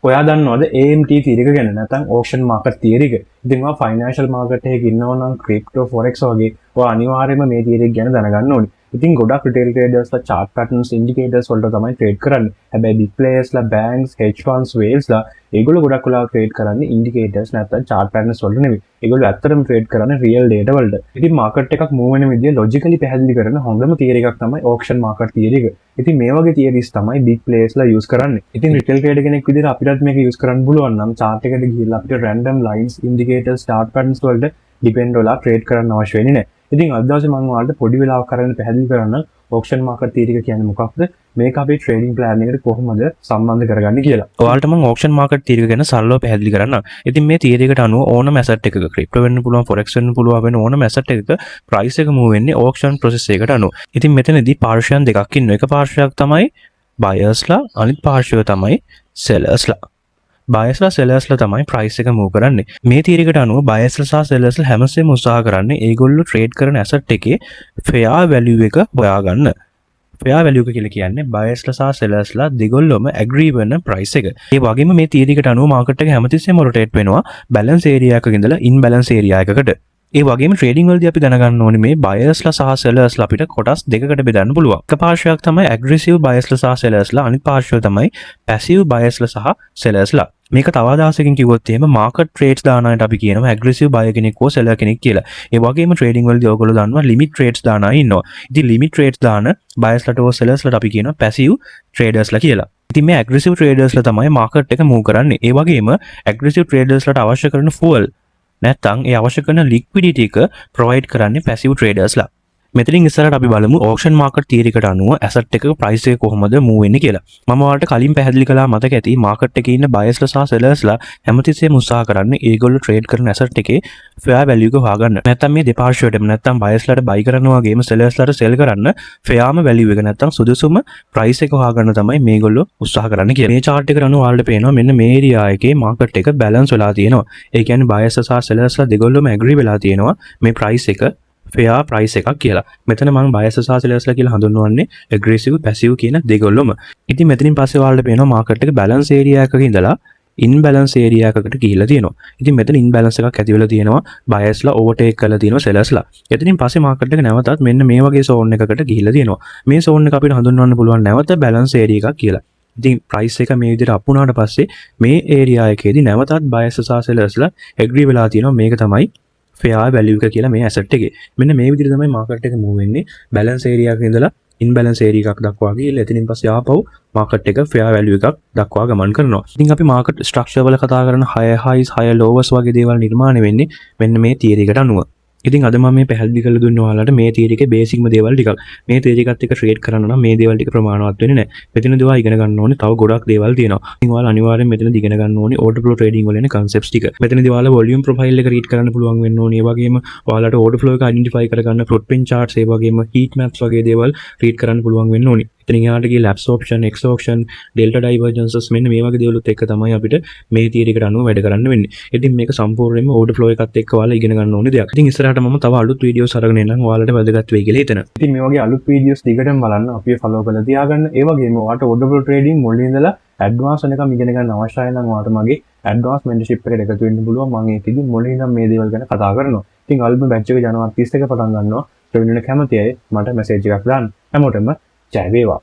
ඔයා දන්නවද AMT theory එක ගැන නැත්නම් auction market theory එක? ඉතින් ඔයා financial market එකේ ඉන්නවා නම් crypto forex වගේ ඔයා අනිවාර්යයෙන්ම මේ theory එක ගැන දැනගන්න ඕනේ. ඉතින් ගොඩක් retail traders ලා chart patterns indicators වලට තමයි trade කරන්නේ. හැබැයි big players ලා banks, hedge funds, whales ලා ඒගොල්ලෝ ගොඩක් වෙලාවට trade කරන්නේ indicators නැත්නම් chart patterns වලට නෙවෙයි. ඒගොල්ලෝ ඇත්තටම trade කරන්නේ real data වලට. ඉතින් market එකක් move වෙන විදිය logically පැහැදිලි කරන හොඳම theory එකක් තමයි auction market theory එක. ඉතින් මේ වගේ theories තමයි big players ලා use කරන්නේ. ඉතින් retail trader කෙනෙක් විදිහට අපිටත් මේක use කරන්න පුළුවන් නම් chart එකට ගිහිල්ලා අපිට random lines, indicators, chart patterns වලට depend වෙලා trade කරන්න අවශ්‍ය වෙන්නේ නැහැ. ඉතින් අද දවසේ මම ඔයාලට පොඩි වෙලාවක් කරගෙන පැහැදිලි කරන්න auction market theory එක කියන්නේ මොකක්ද? මේක අපේ trading plan එකට කොහොමද සම්බන්ධ කරගන්නේ කියලා. ඔයාලට මම auction market theory එක ගැන සරලව පැහැදිලි කරන්නම්. ඉතින් මේ theory එකට අනුව ඕනම asset එකක crypto වෙන්න පුළුවන්, forex වෙන්න පුළුවන් වෙන ඕනම asset එකක price එක move වෙන්නේ auction process එකකට අනුව. ඉතින් මෙතනදී පාර්ශ්වයන් දෙකක් ඉන්නවා. එක පාර්ශ්වයක් තමයි buyers ලා, අනිත් පාර්ශ්වය තමයි sellers ලා. buyers ලා sellers ලා තමයි price එක move කරන්නේ. මේ theory එකට අනුව buyers ලා සහ sellers ලා හැමසෙම උත්සාහ කරන්නේ ඒගොල්ලෝ trade කරන asset එකේ fair value එක හොයාගන්න. fair value එක කියලා කියන්නේ buyers ලා සහ sellers ලා දෙගොල්ලොම agree වෙන price එක. ඒ වගේම මේ theory එකට අනුව market එක හැමතිස්සෙම rotate වෙනවා balance area එකක ඉඳලා imbalance area එකකට. ඒ වගේම trading වලදී අපි දැනගන්න ඕනේ මේ buyers ලා සහ sellers ලා අපිට කොටස් දෙකකට බෙදන්න පුළුවන්. එක පාර්ශ්වයක් තමයි aggressive buyers ලා සහ sellers ලා, අනිත් පාර්ශ්වය තමයි passive buyers ලා සහ sellers ලා. මේක තව අදහසකින් කිව්වොත් එහෙම market trades දාන අයට අපි කියනවා aggressive buyer කෙනෙක් හෝ seller කෙනෙක් කියලා. ඒ වගේම trading වලදී ඔයගොල්ලෝ දන්නවා limit trades දාන අය ඉන්නවා. ඉතින් limit trades දාන buyers ලාට හෝ sellers ලාට අපි කියනවා passive traders ලා කියලා. ඉතින් මේ aggressive traders ලා තමයි market එක move කරන්නේ. ඒ වගේම aggressive traders ලාට අවශ්‍ය කරන fuel නැත්නම් ඒ අවශ්‍ය කරන liquidity එක provide කරන්නේ passive traders ලා. මෙතනින් ඉස්සරහට අපි බලමු auction market theory එකට අනුව asset එකක price එක කොහොමද move වෙන්නේ කියලා. මම ඔයාලට කලින් පැහැදිලි කළා මතක ඇති market එකේ ඉන්න buyers ලා සහ sellers ලා හැමතිස්සෙම උත්සාහ කරන්නේ ඒගොල්ලෝ trade කරන asset එකේ fair value එක හොයාගන්න. නැත්නම් මේ දෙපාර්ශ්වයටම නැත්නම් buyers ලාට buy කරනවා වගේම sellers ලාට sell කරන්න fairම value එක නැත්නම් සුදුසුම price එක හොයාගන්න තමයි මේගොල්ලෝ උත්සාහ කරන්නේ කියලා. මේ chart එකට අනුව ඔයාලට පේනවා මෙන්න මේ area එකේ market එක balance වෙලා තියෙනවා. ඒ කියන්නේ buyers සහ sellers ලා දෙගොල්ලොම agree වෙලා තියෙනවා මේ price එක fair price එකක් කියලා. මෙතන මම buyers සහ sellers ලා කියලා හඳුන්වන්නේ aggressive passive කියන දෙගොල්ලොම. ඉතින් මෙතනින් පස්සේ ඔයාලට පේනවා market එක balance area එකක ඉඳලා imbalance area එකකට ගිහිල්ලා තියෙනවා. ඉතින් මෙතන imbalance එකක් ඇති වෙලා තියෙනවා. buyers ලා overtake කරලා තියෙනවා sellers ලා. එතනින් පස්සේ market එක නැවතත් මෙන්න මේ වගේ zone එකකට ගිහිල්ලා තියෙනවා. මේ zone එක අපිට හඳුන්වන්න පුළුවන් නැවත balance area එකක් කියලා. ඉතින් price එක මේ විදිහට up වුණාට පස්සේ මේ area එකේදී නැවතත් buyers සහ sellers ලා agree වෙලා තියෙනවා මේක තමයි fair value එක කියලා මේ asset එකේ. මෙන්න මේ විදිහට තමයි market එක move වෙන්නේ. balance area එකක ඉඳලා imbalance area එකක් දක්වා ගිහලා එතනින් පස්සේ ආපහු market එක fair value එකක් දක්වා ගමන් කරනවා. ඉතින් අපි market structure වල කතා කරන higher highs, higher lows වගේ දේවල් නිර්මාණය වෙන්නේ මෙන්න මේ theory එකට අනුව. ඉතින් අද මම මේ පැහැදිලි කරලා දුන්න ඔයාලට මේ theory එකේ basic ම දේවල් ටිකක්. මේ theory එකත් එක්ක trade කරන්න නම් මේ දේවල් ටික ප්‍රමාණවත් වෙන්නේ නැහැ. මෙතනදී ඔයා ඉගෙන ගන්න ඕනේ තව ගොඩක් දේවල් තියෙනවා. ඉතින් ඔයාලා අනිවාර්යෙන් මෙතනදී ඉගෙන ගන්න ඕනේ order flow trading වල එන concepts ටික. මෙතනදී ඔයාලා volume profile එක read කරන්න පුළුවන් වෙන්න ඕනේ. ඒ වගේම ඔයාලට order flow එක identify කරගන්න footprint charts, ඒ වගේම heat maps වගේ දේවල් read කරන්න පුළුවන් වෙන්න ඕනේ. ඉතින් යාට ගිය lapse option, x option, delta divergences මෙන්න මේ වගේ දේවලුත් එක්ක තමයි අපිට මේ theory එකට අනුව වැඩ කරන්න වෙන්නේ. ඉතින් මේක සම්පූර්ණයෙන්ම order flow එකත් එක්ක ඔයාලා ඉගෙන ගන්න ඕනේ දෙයක්. ඉතින් ඉස්සරහට මම තව අලුත් videos අරගෙන එන්නම් ඔයාලට වැදගත් වෙයි කියලා හිතනවා. ඉතින් මේ වගේ අලුත් videos දිගටම බලන්න අපිව follow කරලා තියාගන්න. ඒ වගේම ඔයාලට order flow trading මුලින් ඉඳලා advanced වෙනකම් ඉගෙන ගන්න අවශ්‍යයි නම් ඔයාලට මගේ advanced mentorship එකට එකතු වෙන්න පුළුවන්. මම ඒකෙදි මුලින් ඉඳන් මේ දේවල් ගැන කතා කරනවා. ඉතින් අලුත්ම batch එක ජනවාරි 31 පටන් ගන්නවා. join වෙන්න කැමති අය මට message එකක් දාන්න. හැමෝටම ජය වේවා.